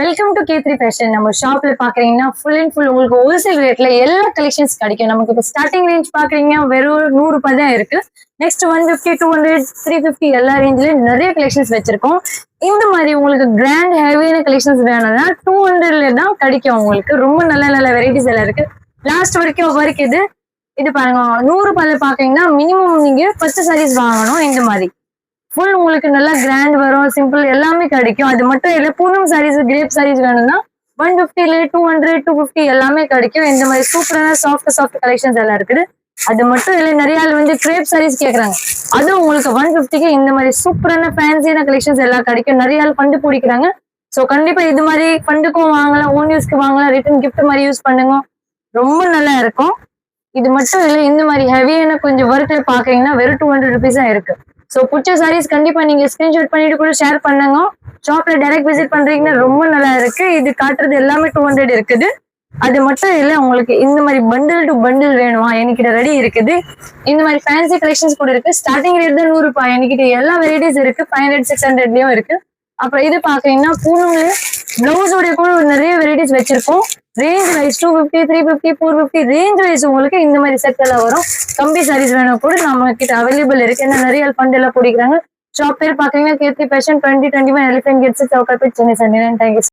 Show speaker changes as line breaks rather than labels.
Welcome to K3 fashion. நம்ம ஷாப்ல பாக்குறீங்கன்னா ஃபுல் அண்ட் ஃபுல் உங்களுக்கு ஹோல்சேல் ரேட்ல எல்லா கலெக்ஷன்ஸ் கிடைக்கும். நமக்கு இப்போ ஸ்டார்டிங் ரேஞ்ச் பாக்குறீங்கன்னா வெறும் 100 ரூபாய் தான் இருக்கு. நெக்ஸ்ட் 150, 200, 350 எல்லா ரேஞ்சிலயும் நிறைய கலெக்ஷன்ஸ் வச்சிருக்கோம். இந்த மாதிரி உங்களுக்கு கிராண்ட் ஹெவியான கலெக்ஷன்ஸ் வேணும்னா 200ல தான் கிடைக்கும். உங்களுக்கு ரொம்ப நல்ல நல்ல வெரைட்டிஸ் எல்லாம் இருக்கு. லாஸ்ட் வரைக்கும் இது பாருங்க, 100 ரூபாயில பாத்தீங்கன்னா மினிமம் நீங்க 10 சாரீஸ் வாங்கணும். இந்த மாதிரி ஃபுல் உங்களுக்கு நல்லா கிராண்ட் வரும், சிம்பிள் எல்லாமே கிடைக்கும். அது மட்டும் இல்ல, பூனம் சாரீஸ், கிரேப் சாரீஸ் வேணும்னா 150ல 200, 250 எல்லாமே கிடைக்கும். இந்த மாதிரி சூப்பரான சாஃப்ட் கலெக்ஷன்ஸ் எல்லாம் இருக்குது. அது மட்டும் இல்ல, நிறைய ஆள் வந்து கிரேப் சாரீஸ் கேக்குறாங்க. அதுவும் உங்களுக்கு 150க்கு இந்த மாதிரி சூப்பரான ஃபேன்சியான கலெக்ஷன்ஸ் எல்லாம் கிடைக்கும். நிறைய ஆள் ஃபண்டு பிடிக்கிறாங்க. ஸோ கண்டிப்பா இது மாதிரி ஃபண்டுக்கும் வாங்கலாம், ஓன் யூஸ்க்கு வாங்கலாம், ரிட்டர்ன் கிஃப்ட் மாதிரி யூஸ் பண்ணுங்க, ரொம்ப நல்லா இருக்கும். இது மட்டும் இல்ல, இந்த மாதிரி ஹெவியான கொஞ்சம் ஒர்க்ல பாக்குறீங்கன்னா வெறும் 200 ருபீஸ் தான் இருக்கு. ஸோ பிடிச்ச சாரீஸ் கண்டிப்பா நீங்க ஸ்கிரீன்ஷாட் பண்ணிட்டு கூட ஷேர் பண்ணுங்க. ஷாப்ல டைரக்ட் விசிட் பண்றீங்கன்னா ரொம்ப நல்லா இருக்கு. இது காட்டுறது எல்லாமே 200 இருக்குது. அது மட்டும் இல்ல, உங்களுக்கு இந்த மாதிரி பண்டில் டு பண்டில் வேணுமா, என்கிட்ட ரெடி இருக்குது. இந்த மாதிரி ஃபேன்சி கலெக்ஷன்ஸ் கூட இருக்கு. ஸ்டார்டிங் ரேட் தான் 100 ரூபாய். என்கிட்ட எல்லா வெரைட்டிஸ் இருக்கு. 500, 600லயும் இருக்கு. அப்புறம் இது பாக்குறீங்கன்னா பூனம்ல பிளவுஸோட கூட நிறைய வெரைட்டிஸ் வச்சிருக்கோம். ரேஞ்ச் வைஸ் 250, 350, 450 ரேஞ்ச் வைஸ் உங்களுக்கு இந்த மாதிரி செட் எல்லாம் வரும். கம்பி சாரீஸ் வேணும் கூட நம்ம கிட்ட அவைலபிள் இருக்கு. ஏன்னா நிறைய ஃபண்ட் எல்லாம் பிடிக்கிறாங்க. ஷாப் பேர் பாத்தீங்கன்னா K3 fashion, 2021 elephant gate 6, Chennai. Thank you.